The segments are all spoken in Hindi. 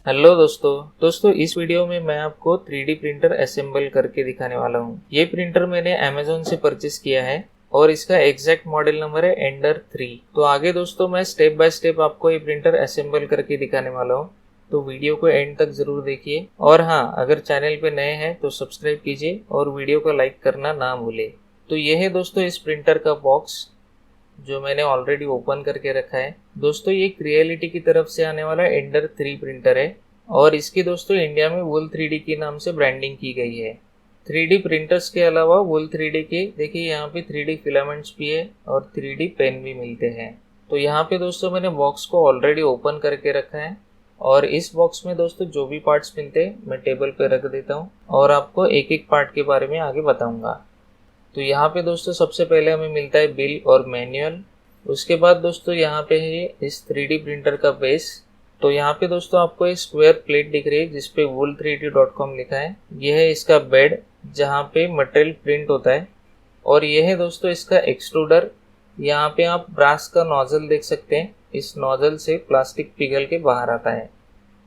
हेलो दोस्तों इस वीडियो में मैं आपको 3D प्रिंटर असेंबल करके दिखाने वाला हूँ। ये प्रिंटर मैंने अमेज़न से परचेस किया है और इसका एग्जैक्ट मॉडल नंबर है एंडर 3। तो आगे दोस्तों मैं स्टेप बाय स्टेप आपको ये प्रिंटर असेंबल करके दिखाने वाला हूँ, तो वीडियो को एंड तक जरूर देखिए। और हाँ, अगर चैनल पे नए हैं तो सब्सक्राइब कीजिए और वीडियो को लाइक करना ना भूले। तो ये है दोस्तों इस प्रिंटर का बॉक्स जो मैंने ऑलरेडी ओपन करके रखा है। दोस्तों ये क्रिएलिटी की तरफ से आने वाला एंडर 3 प्रिंटर है और इसकी दोस्तों इंडिया में वुल 3D के नाम से ब्रांडिंग की गई है। 3D प्रिंटर्स के अलावा वुल 3D के देखिए यहाँ पे 3D फिलामेंट्स भी है और 3D पेन भी मिलते हैं। तो यहाँ पे दोस्तों मैंने बॉक्स को ऑलरेडी ओपन करके रखा है और इस बॉक्स में दोस्तों जो भी पार्ट्स मिलते हैं मैं टेबल पे रख देता हूँ और आपको एक एक पार्ट के बारे में आगे बताऊंगा। तो यहाँ पे दोस्तों सबसे पहले हमें मिलता है बिल और मैनुअल। उसके बाद दोस्तों यहाँ पे है इस 3D प्रिंटर का बेस। तो यहाँ पे दोस्तों आपको एक स्क्वायर प्लेट दिख रही है जिसपे wool3d.com लिखा है। यह है इसका बेड जहाँ पे मटेरियल प्रिंट होता है। और यह है दोस्तों इसका एक्सट्रूडर। यहाँ पे आप ब्रास का नोजल देख सकते हैं, इस नोजल से प्लास्टिक पिघल के बाहर आता है।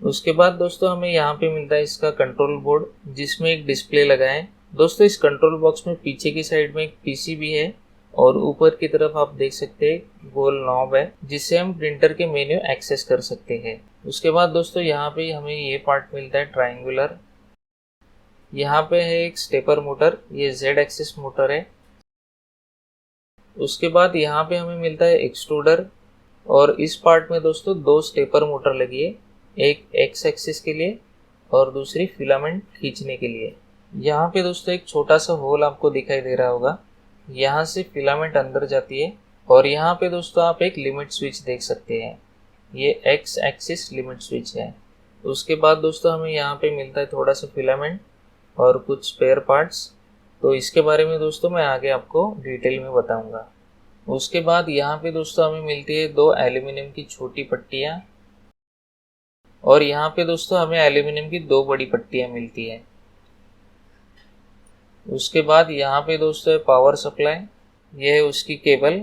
उसके बाद दोस्तों हमें यहाँ पे मिलता है इसका कंट्रोल बोर्ड जिसमें एक डिस्प्ले लगा है। दोस्तों इस कंट्रोल बॉक्स में पीछे की साइड में एक पीसी भी है और ऊपर की तरफ आप देख सकते हैं गोल नॉब है जिससे हम प्रिंटर के मेन्यू एक्सेस कर सकते हैं। उसके बाद दोस्तों यहाँ पे हमें ये पार्ट मिलता है ट्रायंगुलर। यहाँ पे है एक स्टेपर मोटर, ये Z एक्सिस मोटर है। उसके बाद यहाँ पे हमें मिलता है एक्सट्रूडर और इस पार्ट में दोस्तों दो स्टेपर मोटर लगी है, एक X एक्सिस के लिए और दूसरी फिलामेंट खींचने के लिए। यहाँ पे दोस्तों एक छोटा सा होल आपको दिखाई दे रहा होगा, यहाँ से फिलामेंट अंदर जाती है। और यहाँ पे दोस्तों आप एक लिमिट स्विच देख सकते हैं, ये X एक्सिस लिमिट स्विच है। उसके बाद दोस्तों हमें यहाँ पे मिलता है थोड़ा सा फिलामेंट और कुछ स्पेयर पार्ट्स, तो इसके बारे में दोस्तों मैं आगे आपको डिटेल में बताऊंगा। उसके बाद यहाँ पे दोस्तों हमें मिलती है दो एल्यूमिनियम की छोटी पट्टियाँ और यहाँ पे दोस्तों हमें एल्यूमिनियम की दो बड़ी पट्टियाँ मिलती है। उसके बाद यहाँ पे दोस्तों है पावर सप्लाई, यह है उसकी केबल।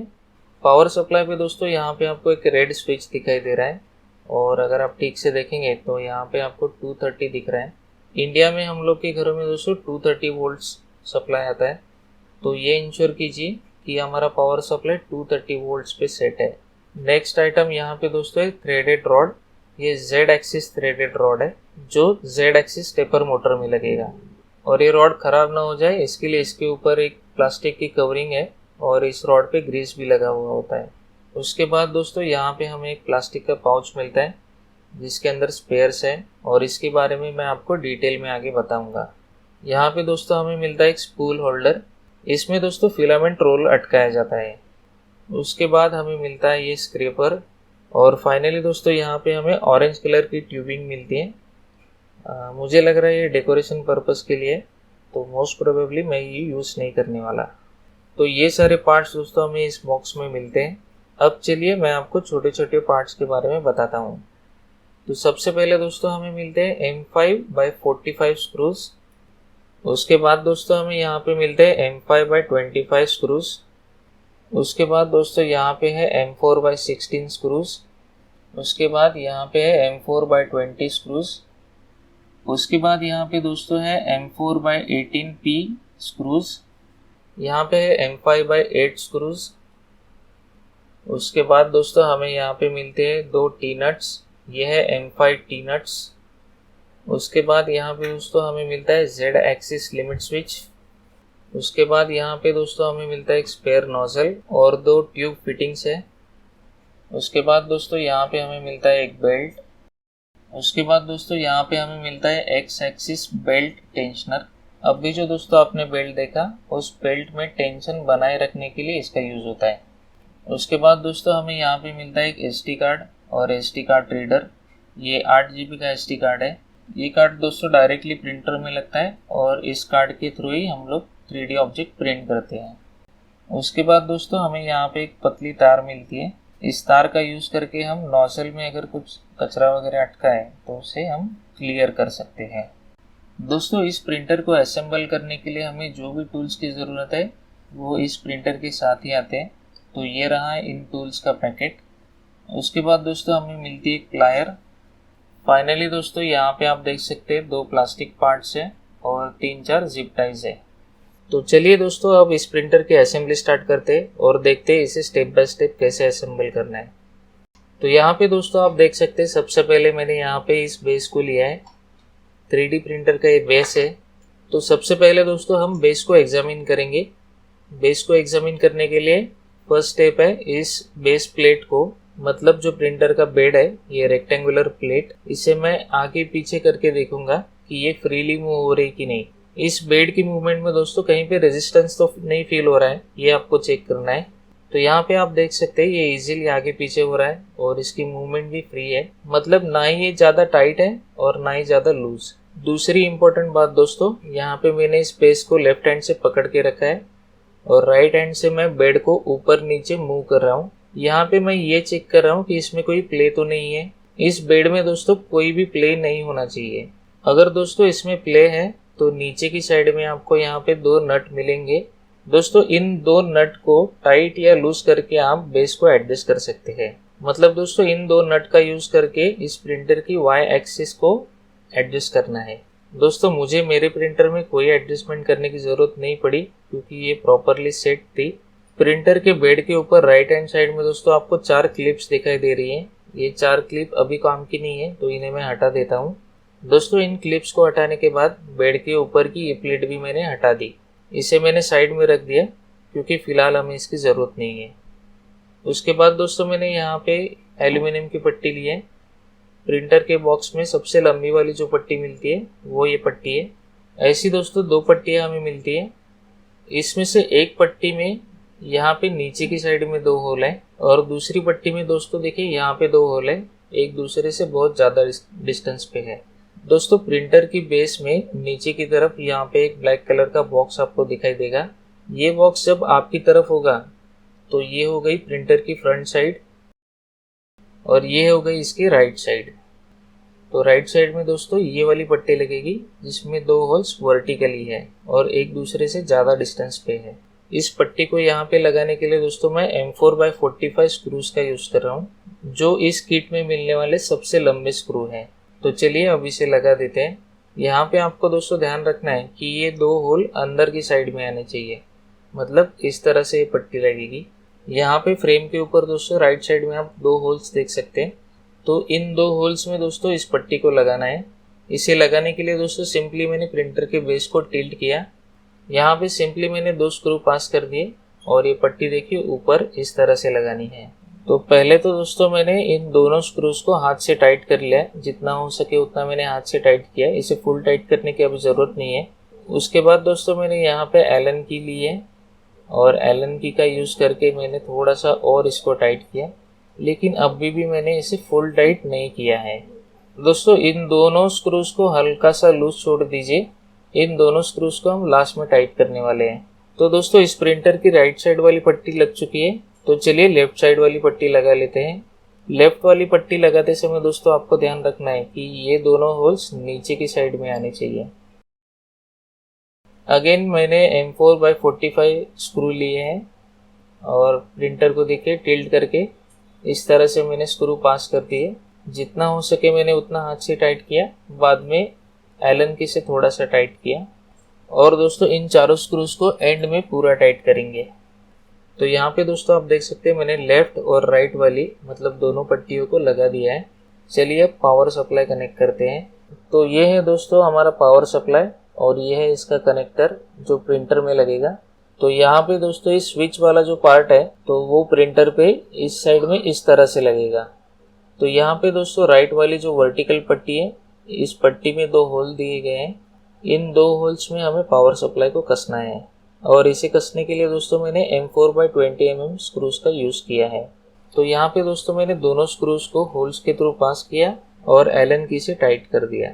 पावर सप्लाई पे दोस्तों यहाँ पे आपको एक रेड स्विच दिखाई दे रहा है और अगर आप ठीक से देखेंगे तो यहाँ पे आपको 230 दिख रहा है। इंडिया में हम लोग के घरों में दोस्तों 230 वोल्ट्स सप्लाई आता है, तो ये इंश्योर कीजिए कि हमारा पावर सप्लाई 230 वोल्ट्स पे सेट है। नेक्स्ट आइटम यहाँ पे दोस्तों है थ्रेडेड रॉड, ये Z एक्सिस थ्रेडेड रॉड है जो Z एक्सिस स्टेपर मोटर में लगेगा। और ये रॉड खराब ना हो जाए इसके लिए इसके ऊपर एक प्लास्टिक की कवरिंग है और इस रॉड पे ग्रीस भी लगा हुआ होता है। उसके बाद दोस्तों यहाँ पे हमें एक प्लास्टिक का पाउच मिलता है जिसके अंदर स्पेयर्स है और इसके बारे में मैं आपको डिटेल में आगे बताऊंगा। यहाँ पे दोस्तों हमें मिलता है एक स्पूल होल्डर, इसमें दोस्तों फिलामेंट रोल अटकाया जाता है। उसके बाद हमें मिलता है ये स्क्रेपर और फाइनली दोस्तों यहाँ पे हमें ऑरेंज कलर की ट्यूबिंग मिलती है। मुझे लग रहा है ये डेकोरेशन पर्पस के लिए, तो मोस्ट प्रोबेबली मैं ये यूज़ नहीं करने वाला। तो ये सारे पार्ट्स दोस्तों हमें इस बॉक्स में मिलते हैं। अब चलिए मैं आपको छोटे छोटे पार्ट्स के बारे में बताता हूँ। तो सबसे पहले दोस्तों हमें मिलते हैं M5/45 स्क्रूज। उसके बाद दोस्तों हमें यहाँ पे मिलते हैं M5/25 स्क्रूज। उसके बाद दोस्तों यहाँ पे है M4/16 स्क्रूज। उसके बाद यहाँ पे है M4/20 स्क्रूज। उसके बाद यहाँ पे दोस्तों है M4/18P स्क्रूज। यहाँ पे है M5/8 स्क्रूज। उसके बाद दोस्तों हमें यहाँ पे मिलते हैं दो टी नट्स, ये है M5 टी नट्स। उसके बाद यहाँ पे दोस्तों हमें मिलता है Z एक्सिस लिमिट स्विच। उसके बाद यहाँ पे दोस्तों हमें मिलता है एक स्पेयर नोजल और दो ट्यूब फिटिंग्स है। उसके बाद दोस्तों यहाँ पे हमें मिलता है एक बेल्ट। उसके बाद दोस्तों यहाँ पे हमें मिलता है X एक्सिस बेल्ट टेंशनर। अब भी जो दोस्तों आपने बेल्ट देखा उस बेल्ट में टेंशन बनाए रखने के लिए इसका यूज़ होता है। उसके बाद दोस्तों हमें यहाँ पे मिलता है एक SD कार्ड और SD कार्ड रीडर, ये 8 GB का SD कार्ड है। ये कार्ड दोस्तों डायरेक्टली प्रिंटर में लगता है और इस कार्ड के थ्रू ही हम लोग 3D ऑब्जेक्ट प्रिंट करते हैं। उसके बाद दोस्तों हमें यहाँ पे एक पतली तार मिलती है, इस तार का यूज़ करके हम नोजल में अगर कुछ कचरा वगैरह अटका है तो उसे हम क्लियर कर सकते हैं। दोस्तों इस प्रिंटर को असेंबल करने के लिए हमें जो भी टूल्स की ज़रूरत है वो इस प्रिंटर के साथ ही आते हैं, तो ये रहा है इन टूल्स का पैकेट। उसके बाद दोस्तों हमें मिलती है प्लायर फाइनली दोस्तों यहाँ पे आप देख सकते हैं 2 प्लास्टिक पार्ट्स है और 3-4 जिप टाइज है। तो चलिए दोस्तों अब इस प्रिंटर की असेंबली स्टार्ट करते हैं और देखते हैं इसे स्टेप बाय स्टेप कैसे असेंबल करना है। तो यहाँ पे दोस्तों आप देख सकते हैं सबसे पहले मैंने यहाँ पे इस बेस को लिया है। 3D प्रिंटर का ये बेस है। तो सबसे पहले दोस्तों हम बेस को एग्जामिन करेंगे। बेस को एग्जामिन करने के लिए फर्स्ट स्टेप है इस बेस प्लेट को, मतलब जो प्रिंटर का बेड है ये रेक्टेंगुलर प्लेट, इसे मैं आगे पीछे करके देखूंगा कि ये फ्रीली मूव हो रही कि नहीं। इस बेड की मूवमेंट में दोस्तों कहीं पे रेजिस्टेंस तो नहीं फील हो रहा है, ये आपको चेक करना है। तो यहाँ पे आप देख सकते हैं ये इजीली आगे पीछे हो रहा है और इसकी मूवमेंट भी फ्री है, मतलब ना ही ये ज़्यादा टाइट है और ना ही ज़्यादा लूज। दूसरी इंपॉर्टेंट बात दोस्तों, यहाँ पे मैंने इस बेस को लेफ्ट हैंड से पकड़ के रखा है और राइट हैंड से मैं बेड को ऊपर नीचे मूव कर रहा हूँ। यहाँ पे मैं ये चेक कर रहा हूँ कि इसमें कोई प्ले तो नहीं है। इस बेड में दोस्तों कोई भी प्ले नहीं होना चाहिए। अगर दोस्तों इसमें प्ले है तो नीचे की साइड में आपको यहाँ पे 2 नट मिलेंगे। दोस्तों इन 2 नट को टाइट या लूज करके आप बेस को एडजस्ट कर सकते हैं। मतलब दोस्तों इन 2 नट का यूज करके इस प्रिंटर की वाई एक्सिस को एडजस्ट करना है। दोस्तों मुझे मेरे प्रिंटर में कोई एडजस्टमेंट करने की ज़रूरत नहीं पड़ी क्योंकि ये प्रॉपरली सेट थी। प्रिंटर के बेड के ऊपर राइट हैंड साइड में दोस्तों आपको 4 क्लिप्स दिखाई दे रही हैं। ये 4 क्लिप अभी काम की नहीं है तो इन्हें मैं हटा देता हूँ। दोस्तों इन क्लिप्स को हटाने के बाद बेड के ऊपर की ये प्लेट भी मैंने हटा दी। इसे मैंने साइड में रख दिया क्योंकि फ़िलहाल हमें इसकी ज़रूरत नहीं है। उसके बाद दोस्तों मैंने यहाँ पे एल्यूमिनियम की पट्टी ली है। प्रिंटर के बॉक्स में सबसे लंबी वाली जो पट्टी मिलती है वो ये पट्टी है। ऐसी दोस्तों 2 पट्टियाँ हमें मिलती है। इसमें से एक पट्टी में यहाँ पे नीचे की साइड में 2 होल है और दूसरी पट्टी में दोस्तों देखिए यहाँ पे 2 होल है, एक दूसरे से बहुत ज़्यादा डिस्टेंस पे है। दोस्तों प्रिंटर की बेस में नीचे की तरफ यहाँ पे एक ब्लैक कलर का बॉक्स आपको दिखाई देगा। ये बॉक्स जब आपकी तरफ होगा तो ये हो गई प्रिंटर की फ्रंट साइड और ये हो गई इसकी राइट साइड। तो राइट साइड में दोस्तों ये वाली पट्टी लगेगी जिसमें 2 होल्स वर्टिकली है और एक दूसरे से ज़्यादा डिस्टेंस पे है। इस पट्टी को यहाँ पे लगाने के लिए दोस्तों मैं M4x45 स्क्रूज का यूज़ कर रहा हूँ, जो इस किट में मिलने वाले सबसे लंबे स्क्रू हैं। तो चलिए अब इसे लगा देते हैं। यहाँ पे आपको दोस्तों ध्यान रखना है कि ये 2 होल अंदर की साइड में आने चाहिए, मतलब इस तरह से ये पट्टी लगेगी। यहाँ पे फ्रेम के ऊपर दोस्तों राइट साइड में आप 2 होल्स देख सकते हैं। तो इन 2 होल्स में दोस्तों इस पट्टी को लगाना है। इसे लगाने के लिए दोस्तों सिंपली मैंने प्रिंटर के बेस को टिल्ट किया। यहाँ पे सिंपली मैंने 2 स्क्रू पास कर दिए और ये पट्टी देखिए ऊपर इस तरह से लगानी है। तो पहले तो दोस्तों मैंने इन दोनों स्क्रूज को हाथ से टाइट कर लिया, जितना हो सके उतना मैंने हाथ से टाइट किया। इसे फुल टाइट करने की अभी ज़रूरत नहीं है। उसके बाद दोस्तों मैंने यहाँ पे एलन की ली है और एलन की का यूज़ करके मैंने थोड़ा सा और इसको टाइट किया, लेकिन अभी भी मैंने इसे फुल टाइट नहीं किया है। दोस्तों इन दोनों स्क्रूज को हल्का सा लूज छोड़ दीजिए। इन दोनों स्क्रूज को हम लास्ट में टाइट करने वाले हैं। तो दोस्तों इस प्रिंटर की राइट साइड वाली पट्टी लग चुकी है, तो चलिए लेफ्ट साइड वाली पट्टी लगा लेते हैं। लेफ्ट वाली पट्टी लगाते समय दोस्तों आपको ध्यान रखना है कि ये दोनों होल्स नीचे की साइड में आने चाहिए। अगेन मैंने M4x45 स्क्रू लिए हैं और प्रिंटर को देखिए टिल्ट करके इस तरह से मैंने स्क्रू पास कर दिए। जितना हो सके मैंने उतना हाथ से टाइट किया, बाद में एलन की से थोड़ा सा टाइट किया। और दोस्तों इन चारों स्क्रूज को एंड में पूरा टाइट करेंगे। तो यहाँ पे दोस्तों आप देख सकते हैं मैंने लेफ्ट और राइट वाली मतलब दोनों पट्टियों को लगा दिया है। चलिए अब पावर सप्लाई कनेक्ट करते हैं। तो ये है दोस्तों हमारा पावर सप्लाई और ये है इसका कनेक्टर जो प्रिंटर में लगेगा। तो यहाँ पे दोस्तों इस स्विच वाला जो पार्ट है तो वो प्रिंटर पे इस साइड में इस तरह से लगेगा। तो यहाँ पे दोस्तों राइट वाली जो वर्टिकल पट्टी है, इस पट्टी में 2 होल दिए गए हैं। इन 2 होल्स में हमें पावर सप्लाई को कसना है और इसे कसने के लिए दोस्तों मैंने M4x20 mm स्क्रूज का यूज़ किया है। तो यहाँ पे दोस्तों मैंने दोनों स्क्रूज को होल्स के थ्रू पास किया और एलन की से टाइट कर दिया।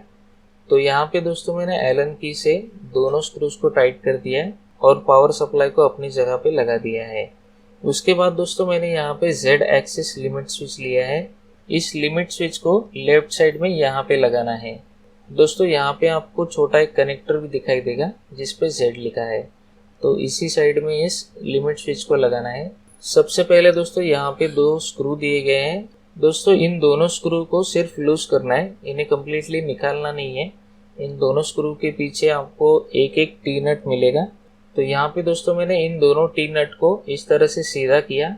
तो यहाँ पे दोस्तों मैंने एलन की से दोनों स्क्रूज को टाइट कर दिया है और पावर सप्लाई को अपनी जगह पे लगा दिया है। उसके बाद दोस्तों मैंने यहाँ पे Z एक्सिस लिमिट स्विच लिया है। इस लिमिट स्विच को लेफ्ट साइड में यहाँ पे लगाना है। दोस्तों यहाँ पे आपको छोटा एक कनेक्टर भी दिखाई देगा जिस पे Z लिखा है, तो इसी साइड में इस लिमिट स्विच को लगाना है। सबसे पहले दोस्तों यहाँ पे 2 स्क्रू दिए गए हैं दोस्तों इन दोनों स्क्रू को सिर्फ लूज करना है, इन्हें कम्प्लीटली निकालना नहीं है। इन दोनों स्क्रू के पीछे आपको एक एक टी नट मिलेगा। तो यहाँ पे दोस्तों मैंने इन दोनों टी नट को इस तरह से सीधा किया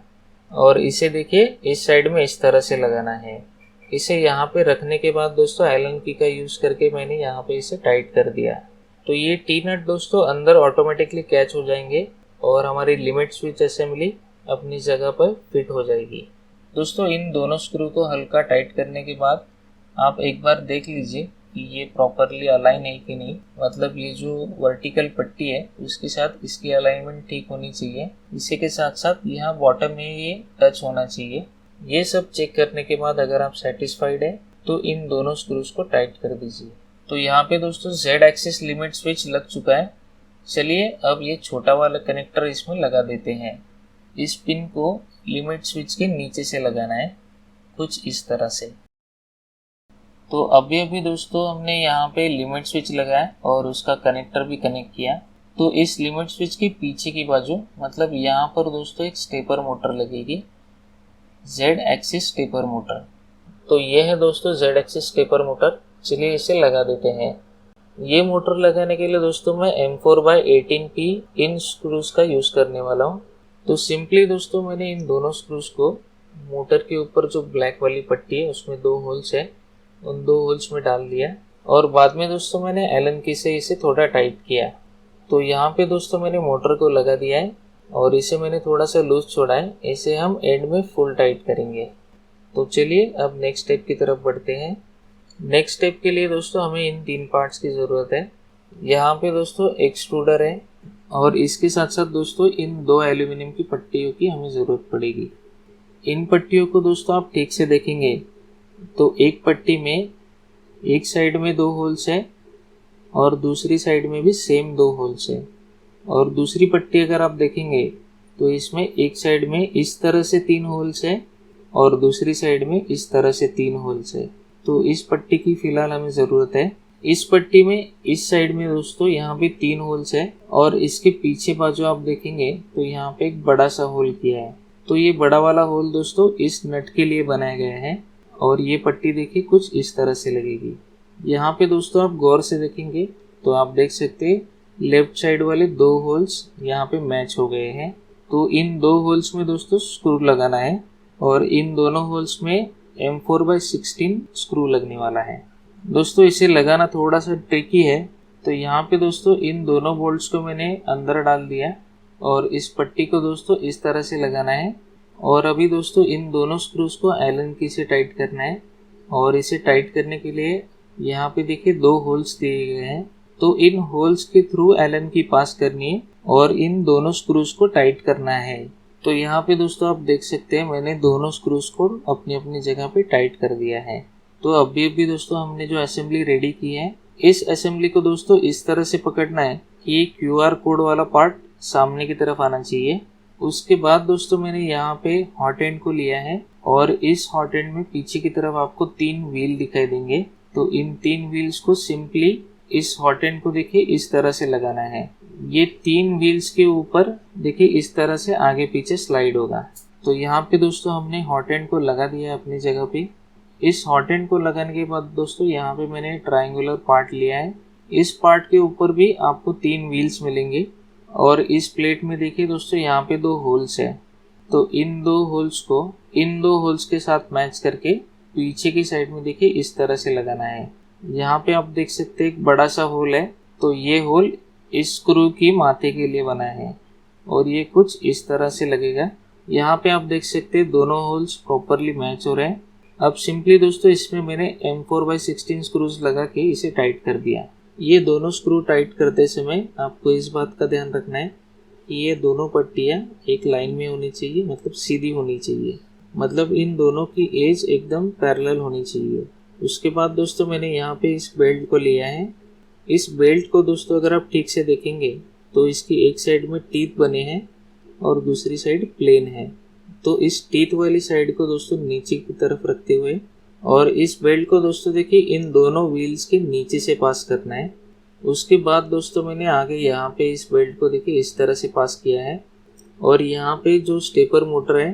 और इसे देखिए इस साइड में इस तरह से लगाना है। इसे यहाँ पे रखने के बाद दोस्तों एलन की का यूज़ करके मैंने यहाँ पे इसे टाइट कर दिया। तो ये टी नट दोस्तों अंदर ऑटोमेटिकली कैच हो जाएंगे और हमारी लिमिट स्विच असेंबली अपनी जगह पर फिट हो जाएगी। दोस्तों इन दोनों स्क्रू को हल्का टाइट करने के बाद आप एक बार देख लीजिए कि ये प्रॉपरली अलाइन है कि नहीं। मतलब ये जो वर्टिकल पट्टी है उसके साथ इसकी अलाइनमेंट ठीक होनी चाहिए। इसी के साथ साथ यहाँ बॉटम में ये टच होना चाहिए। ये सब चेक करने के बाद अगर आप सेटिस्फाइड है तो इन दोनों स्क्रूज को टाइट कर दीजिए। तो यहाँ पे दोस्तों Z एक्सिस लिमिट स्विच लग चुका है। चलिए अब ये छोटा वाला कनेक्टर इसमें लगा देते हैं। इस पिन को लिमिट स्विच के नीचे से लगाना है, कुछ इस तरह से। तो अभी दोस्तों हमने यहाँ पे लिमिट स्विच लगाया और उसका कनेक्टर भी कनेक्ट किया। तो इस लिमिट स्विच के पीछे की बाजू मतलब यहाँ पर दोस्तों एक स्टेपर मोटर लगेगी, Z एक्सिस स्टेपर मोटर। तो ये है दोस्तों Z एक्सिस स्टेपर मोटर। चलिए इसे लगा देते हैं। ये मोटर लगाने के लिए दोस्तों मैं M4/18P इन स्क्रूज का यूज़ करने वाला हूँ। तो सिंपली दोस्तों मैंने इन दोनों स्क्रूज को मोटर के ऊपर जो ब्लैक वाली पट्टी है उसमें 2 होल्स है, उन 2 होल्स में डाल दिया और बाद में दोस्तों मैंने एलन की से इसे थोड़ा टाइट किया। तो यहाँ पे दोस्तों मैंने मोटर को लगा दिया है और इसे मैंने थोड़ा सा लूज छोड़ा है। इसे हम एंड में फुल टाइट करेंगे। तो चलिए अब नेक्स्ट स्टेप की तरफ बढ़ते हैं। नेक्स्ट स्टेप के लिए दोस्तों हमें इन 3 पार्ट्स की ज़रूरत है। यहाँ पे दोस्तों एक्सट्रूडर है और इसके साथ साथ दोस्तों इन 2 एल्यूमिनियम की पट्टियों की हमें ज़रूरत पड़ेगी। इन पट्टियों को दोस्तों आप ठीक से देखेंगे तो एक पट्टी में एक साइड में 2 होल्स है और दूसरी साइड में भी सेम 2 होल्स है। और दूसरी पट्टी अगर आप देखेंगे तो इसमें एक साइड में इस तरह से 3 होल्स है और दूसरी साइड में इस तरह से 3 होल्स है। तो इस पट्टी की फ़िलहाल हमें ज़रूरत है। इस पट्टी में इस साइड में दोस्तों यहाँ पे 3 होल्स है और इसके पीछे बाजू आप देखेंगे तो यहाँ पे एक बड़ा सा होल किया है। तो ये बड़ा वाला होल दोस्तों इस नट के लिए बनाया गया है और ये पट्टी देखिए कुछ इस तरह से लगेगी। यहाँ पे दोस्तों आप गौर से देखेंगे तो आप देख सकते हैं लेफ्ट साइड वाले 2 होल्स यहाँ पे मैच हो गए हैं। तो इन 2 होल्स में दोस्तों स्क्रू लगाना है और इन दोनों होल्स में M4/16 स्क्रू लगने वाला है। दोस्तों इसे लगाना थोड़ा सा ट्रिकी है। तो यहाँ पे दोस्तों इन दोनों बोल्ट्स को मैंने अंदर डाल दिया और इस पट्टी को दोस्तों इस तरह से लगाना है और अभी दोस्तों इन दोनों स्क्रूज को एलन की से टाइट करना है। और इसे टाइट करने के लिए यहाँ पे देखिए 2 होल्स दिए गए हैं। तो इन होल्स के थ्रू एलन की पास करनी है और इन दोनों स्क्रूज को टाइट करना है। तो यहाँ पे दोस्तों आप देख सकते हैं मैंने दोनों स्क्रूज को अपनी अपनी जगह पे टाइट कर दिया है। तो अभी दोस्तों हमने जो असेंबली रेडी की है, इस असेंबली को दोस्तों इस तरह से पकड़ना है कि QR कोड वाला पार्ट सामने की तरफ आना चाहिए। उसके बाद दोस्तों मैंने यहाँ पे हॉट एंड को लिया है और इस हॉट एंड में पीछे की तरफ आपको 3 व्हील दिखाई देंगे। तो इन 3 व्हील्स को सिंपली इस हॉट एंड को देखिए इस तरह से लगाना है। ये 3 व्हील्स के ऊपर देखिए इस तरह से आगे पीछे स्लाइड होगा। तो यहाँ पे दोस्तों हमने हॉट एंड को लगा दिया अपनी जगह पे। इस हॉट एंड को लगाने के बाद दोस्तों यहाँ पे मैंने ट्रायंगुलर पार्ट लिया है। इस पार्ट के ऊपर भी आपको 3 व्हील्स मिलेंगे और इस प्लेट में देखिए दोस्तों यहाँ पे 2 होल्स है। तो इन 2 होल्स को इन 2 होल्स के साथ मैच करके पीछे की साइड में देखिए इस तरह से लगाना है। यहाँ पे आप देख सकते हैं एक बड़ा सा होल है। तो ये होल इस स्क्रू की माथे के लिए बना है और ये कुछ इस तरह से लगेगा। यहाँ पे आप देख सकते हैं दोनों होल्स प्रॉपरली मैच हो रहे हैं। अब सिंपली दोस्तों इसमें मैंने M4/16 स्क्रूज लगा के इसे टाइट कर दिया। ये दोनों स्क्रू टाइट करते समय आपको इस बात का ध्यान रखना है कि ये दोनों पट्टियाँ एक लाइन में होनी चाहिए, मतलब सीधी होनी चाहिए, मतलब इन दोनों की एज एकदम पैरेलल होनी चाहिए। उसके बाद दोस्तों मैंने यहाँ पे इस बेल्ट को लिया है। इस बेल्ट को दोस्तों अगर आप ठीक से देखेंगे तो इसकी एक साइड में टीथ बने हैं और दूसरी साइड प्लेन है। तो इस टीथ वाली साइड को दोस्तों नीचे की तरफ रखते हुए और इस बेल्ट को दोस्तों देखिए इन दोनों व्हील्स के नीचे से पास करना है। उसके बाद दोस्तों मैंने आगे यहाँ पे इस बेल्ट को देखिए इस तरह से पास किया है और यहाँ पे जो स्टेपर मोटर है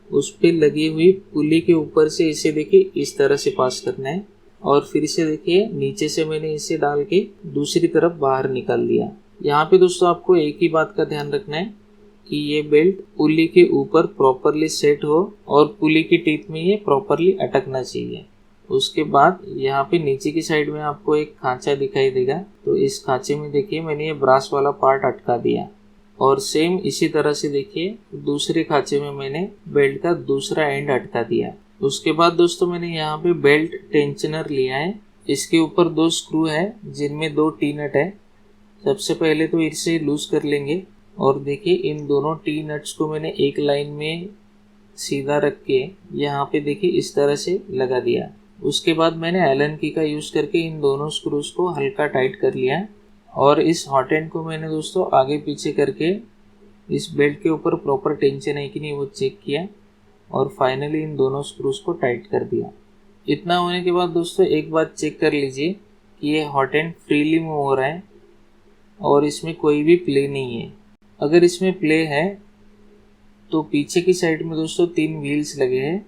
उस पे लगी हुई पुली के ऊपर से इसे देखिए इस तरह से पास करना है और फिर से देखिए नीचे से मैंने इसे डाल के दूसरी तरफ बाहर निकाल दिया। यहाँ पे दोस्तों आपको एक ही बात का ध्यान रखना है कि ये बेल्ट पुली के ऊपर प्रॉपरली सेट हो और पुली की टीथ में ये प्रॉपरली अटकना चाहिए। उसके बाद यहाँ पे नीचे की साइड में आपको एक खांचा दिखाई देगा, तो इस खांचे में देखिए मैंने ये ब्रास वाला पार्ट अटका दिया और सेम इसी तरह से देखिए दूसरे खांचे में मैंने बेल्ट का दूसरा एंड अटका दिया। उसके बाद दोस्तों मैंने यहाँ पे बेल्ट टेंशनर लिया है। इसके ऊपर 2 स्क्रू है जिनमें 2 टी नट है। सबसे पहले तो इसे लूज कर लेंगे और देखिए इन दोनों टी नट्स को मैंने एक लाइन में सीधा रख के यहाँ पे देखिए इस तरह से लगा दिया। उसके बाद मैंने एलन की का यूज़ करके इन दोनों स्क्रूज को हल्का टाइट कर लिया और इस हॉट एंड को मैंने दोस्तों आगे पीछे करके इस बेल्ट के ऊपर प्रॉपर टेंशन है कि नहीं वो चेक किया और फाइनली इन दोनों स्क्रूज को टाइट कर दिया। इतना होने के बाद दोस्तों एक बात चेक कर लीजिए कि ये हॉट एंड फ्रीली मूव हो रहा है और इसमें कोई भी प्ले नहीं है। अगर इसमें प्ले है तो पीछे की साइड में दोस्तों 3 व्हील्स लगे हैं।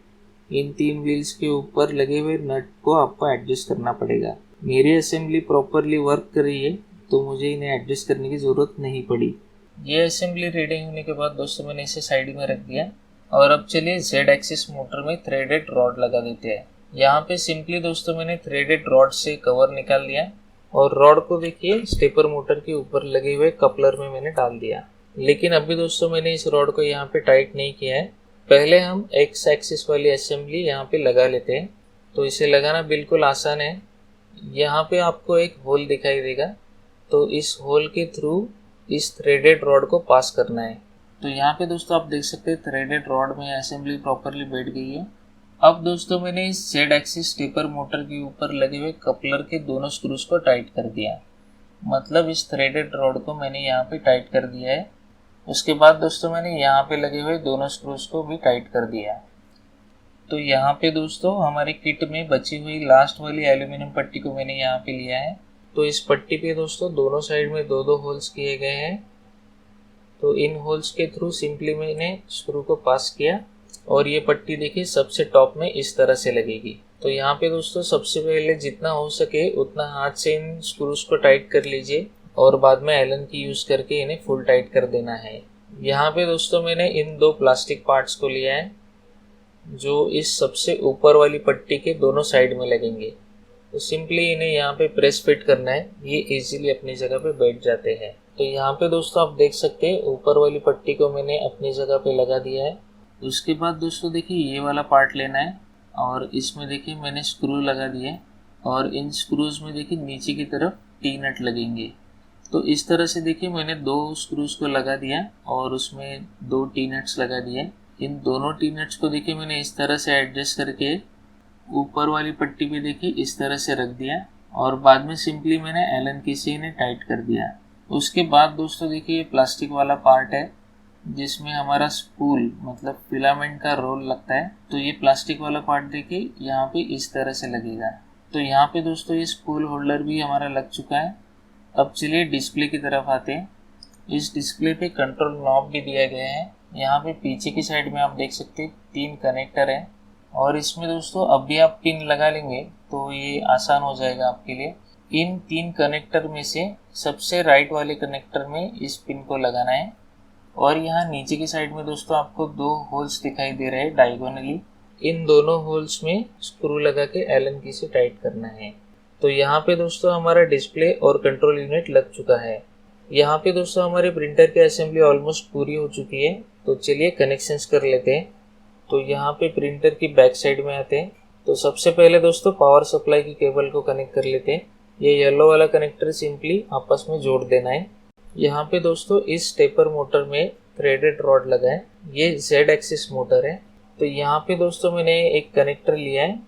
इन 3 व्हील्स के ऊपर लगे हुए नट को आपको एडजस्ट करना पड़ेगा। मेरी असेंबली प्रॉपरली वर्क कर रही है तो मुझे इन्हें एडजस्ट करने की ज़रूरत नहीं पड़ी। ये असेंबली रेडी होने के बाद दोस्तों मैंने इसे साइड में रख दिया और अब चलिए जेड एक्सिस मोटर में थ्रेडेड रॉड लगा देते हैं। यहाँ पे सिंपली दोस्तों मैंने थ्रेडेड रॉड से कवर निकाल लिया और रॉड को देखिए स्टेपर मोटर के ऊपर लगे हुए कपलर में मैंने डाल दिया। लेकिन अभी दोस्तों मैंने इस रॉड को यहाँ पे टाइट नहीं किया है। पहले हम एक्स एक्सिस वाली असेंबली यहाँ पे लगा लेते हैं। तो इसे लगाना बिल्कुल आसान है। यहाँ पे आपको एक होल दिखाई देगा, तो इस होल के थ्रू इस थ्रेडेड रॉड को पास करना है। तो यहाँ पे दोस्तों आप देख सकते हैं थ्रेडेड रॉड में असेंबली प्रॉपरली बैठ गई है। अब दोस्तों मैंने इस जेड एक्सिस स्टेपर मोटर के ऊपर लगे हुए कपलर के दोनों स्क्रूज को टाइट कर दिया। मतलब इस थ्रेडेड रॉड को मैंने यहाँ पे टाइट कर दिया है। उसके बाद दोस्तों मैंने यहाँ पे लगे हुए दोनों स्क्रूज को भी टाइट कर दिया। तो यहाँ पे दोस्तों हमारी किट में बची हुई लास्ट वाली एल्यूमिनियम पट्टी को मैंने यहाँ पे लिया है। तो इस पट्टी पे दोस्तों दोनों साइड में 2-2 होल्स किए गए हैं। तो इन होल्स के थ्रू सिंपली मैंने स्क्रू को पास किया और ये पट्टी देखिए सबसे टॉप में इस तरह से लगेगी। तो यहाँ पे दोस्तों सबसे पहले जितना हो सके उतना हाथ से इन स्क्रूज को टाइट कर लीजिए और बाद में एलन की यूज़ करके इन्हें फुल टाइट कर देना है। यहाँ पे दोस्तों मैंने इन 2 प्लास्टिक पार्ट्स को लिया है जो इस सबसे ऊपर वाली पट्टी के दोनों साइड में लगेंगे। तो सिंपली इन्हें यहाँ पे प्रेस फिट करना है, ये इजीली अपनी जगह पे बैठ जाते हैं। तो यहाँ पे दोस्तों आप देख सकते हैं ऊपर वाली पट्टी को मैंने अपनी जगह पे लगा दिया है। उसके बाद दोस्तों देखिए ये वाला पार्ट लेना है और इसमें देखिए मैंने स्क्रू लगा दिए और इन स्क्रूज में देखिए नीचे की तरफ टी नट लगेंगे। तो इस तरह से देखिए मैंने 2 स्क्रूज को लगा दिया और उसमें 2 टी नट्स लगा दिए। इन दोनों टी नट्स को देखिए मैंने इस तरह से एडजस्ट करके ऊपर वाली पट्टी पे देखिए इस तरह से रख दिया और बाद में सिंपली मैंने एलन की से इन्हें टाइट कर दिया। उसके बाद दोस्तों देखिए ये प्लास्टिक वाला पार्ट है जिसमें हमारा स्पूल मतलब फिलामेंट का रोल लगता है। तो ये प्लास्टिक वाला पार्ट देखिए यहाँ पे इस तरह से लगेगा। तो यहाँ पे दोस्तों ये स्पूल होल्डर भी हमारा लग चुका है। अब चलिए डिस्प्ले की तरफ आते हैं। इस डिस्प्ले पे कंट्रोल नॉब भी दिया गया है। यहाँ पे पीछे की साइड में आप देख सकते हैं 3 कनेक्टर हैं और इसमें दोस्तों अब भी आप पिन लगा लेंगे तो ये आसान हो जाएगा आपके लिए। इन 3 कनेक्टर में से सबसे राइट वाले कनेक्टर में इस पिन को लगाना है और यहाँ नीचे की साइड में दोस्तों आपको 2 होल्स दिखाई दे रहे हैं डायगोनली। इन दोनों होल्स में स्क्रू लगा के एलन की से टाइट करना है। तो यहाँ पे दोस्तों हमारा डिस्प्ले और कंट्रोल यूनिट लग चुका है। यहाँ पे दोस्तों हमारे प्रिंटर की असेंबली ऑलमोस्ट पूरी हो चुकी है। तो चलिए कनेक्शंस कर लेते हैं। तो यहाँ पे प्रिंटर की बैक साइड में आते हैं। तो सबसे पहले दोस्तों पावर सप्लाई की केबल को कनेक्ट कर लेते हैं। ये येलो वाला कनेक्टर सिंपली आपस में जोड़ देना है। यहाँ पे दोस्तों इस स्टेपर मोटर में थ्रेडेड रॉड लगा है। ये जेड एक्सिस मोटर है। तो यहाँ पे दोस्तों मैंने एक कनेक्टर लिया है,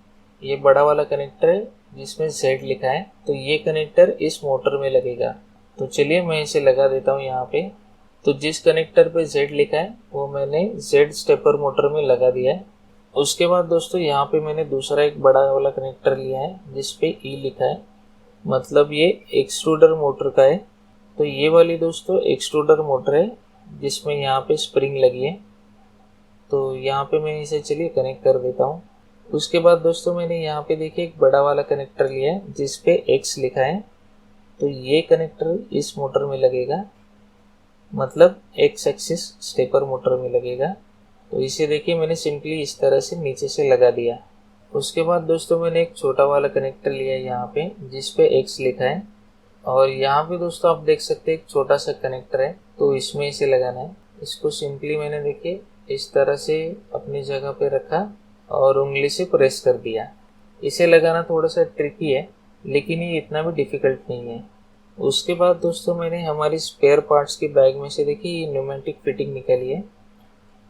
ये बड़ा वाला कनेक्टर है जिसमें जेड लिखा है। तो ये कनेक्टर इस मोटर में लगेगा। तो चलिए मैं इसे लगा देता हूँ यहाँ पे। तो जिस कनेक्टर पे जेड लिखा है वो मैंने जेड स्टेपर मोटर में लगा दिया है। उसके बाद दोस्तों यहाँ पे मैंने दूसरा एक बड़ा वाला कनेक्टर लिया है जिस पे ई लिखा है, मतलब ये एक्सट्रूडर मोटर का है। तो ये वाली दोस्तों एक्सट्रूडर मोटर है जिसमें यहाँ पे स्प्रिंग लगी है। तो यहाँ पे मैं इसे चलिए कनेक्ट कर देता हूँ। उसके बाद दोस्तों मैंने यहाँ पे देखिए एक बड़ा वाला कनेक्टर लिया है जिस पे X लिखा है, तो ये कनेक्टर इस मोटर में लगेगा, मतलब X एक्सिस स्टेपर मोटर में लगेगा। तो इसे देखिए मैंने सिंपली इस तरह से नीचे से लगा दिया। उसके बाद दोस्तों मैंने एक छोटा वाला कनेक्टर लिया है यहाँ पे जिस पे X लिखा है, और यहाँ पे दोस्तों आप देख सकते हैं एक छोटा सा कनेक्टर है, तो इसमें इसे लगाना है। इसको सिंपली मैंने देखिए इस तरह से अपनी जगह पे रखा और उंगली से प्रेस कर दिया। इसे लगाना थोड़ा सा ट्रिकी है, लेकिन ये इतना भी डिफ़िकल्ट नहीं है। उसके बाद दोस्तों मैंने हमारी स्पेयर पार्ट्स की बैग में से देखिए ये न्यूमेटिक फिटिंग निकाली है,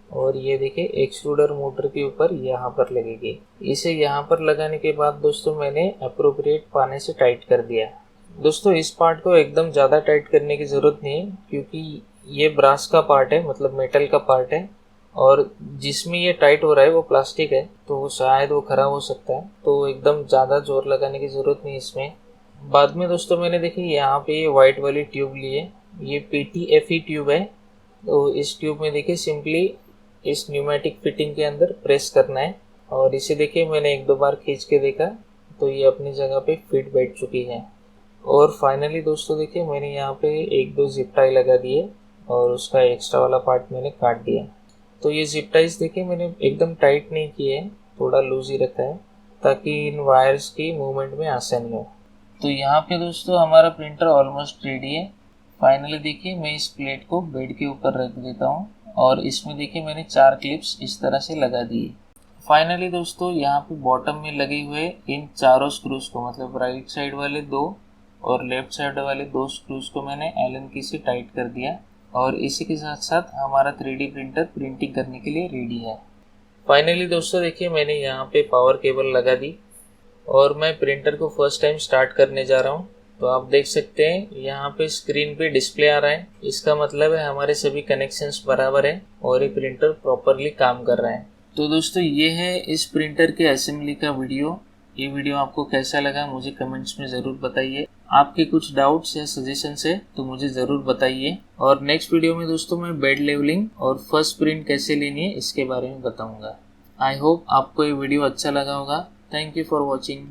और ये देखिए एक्सट्रूडर मोटर के ऊपर यहाँ पर लगेगी। इसे यहाँ पर लगाने के बाद दोस्तों मैंने अप्रोप्रिएट पाने से टाइट कर दिया। दोस्तों इस पार्ट को एकदम ज़्यादा टाइट करने की ज़रूरत नहीं है, क्योंकि ये ब्रास का पार्ट है, मतलब मेटल का पार्ट है, और जिसमें ये टाइट हो रहा है वो प्लास्टिक है, तो शायद वो ख़राब हो सकता है। तो एकदम ज़्यादा जोर लगाने की ज़रूरत नहीं इसमें। बाद में दोस्तों मैंने देखिए यहाँ पे ये वाइट वाली ट्यूब ली है, ये PTFE ट्यूब है। तो इस ट्यूब में देखिए सिंपली इस न्यूमेटिक फिटिंग के अंदर प्रेस करना है, और इसे देखिए मैंने एक दो बार खींच के देखा तो ये अपनी जगह पे फिट बैठ चुकी है। और फाइनली दोस्तों देखिए मैंने यहाँ पे एक दो जिप टाई लगा दिए और उसका एक्स्ट्रा वाला पार्ट मैंने काट दिया। तो ये जिप टाइज देखिए मैंने एकदम टाइट नहीं किए हैं, थोड़ा लूज ही रखा है ताकि इन वायर्स की मूवमेंट में आसानी हो। तो यहाँ पे दोस्तों हमारा प्रिंटर ऑलमोस्ट रेडी है। फाइनली देखिए मैं इस प्लेट को बेड के ऊपर रख देता हूँ, और इसमें देखिए मैंने 4 क्लिप्स इस तरह से लगा दिए। फाइनली दोस्तों यहाँ पे बॉटम में लगे हुए इन चारों स्क्रूज को, मतलब राइट साइड वाले 2 और लेफ्ट साइड वाले 2 स्क्रूज को मैंने एलन की से टाइट कर दिया, और इसी के साथ साथ हमारा 3D प्रिंटर प्रिंटिंग करने के लिए रेडी है। फाइनली दोस्तों देखिए मैंने यहाँ पे पावर केबल लगा दी, और मैं प्रिंटर को फर्स्ट टाइम स्टार्ट करने जा रहा हूँ। तो आप देख सकते हैं यहाँ पे स्क्रीन पे डिस्प्ले आ रहा है, इसका मतलब है हमारे सभी कनेक्शंस बराबर है और ये प्रिंटर प्रॉपरली काम कर रहा है। तो दोस्तों ये है इस प्रिंटर के असेंबली का वीडियो। ये वीडियो आपको कैसा लगा मुझे कमेंट्स में ज़रूर बताइए। आपके कुछ डाउट्स या सजेशंस है तो मुझे ज़रूर बताइए, और नेक्स्ट वीडियो में दोस्तों मैं बेड लेवलिंग और फर्स्ट प्रिंट कैसे लेनी है इसके बारे में बताऊँगा। आई होप आपको ये वीडियो अच्छा लगा होगा। Thank you for watching.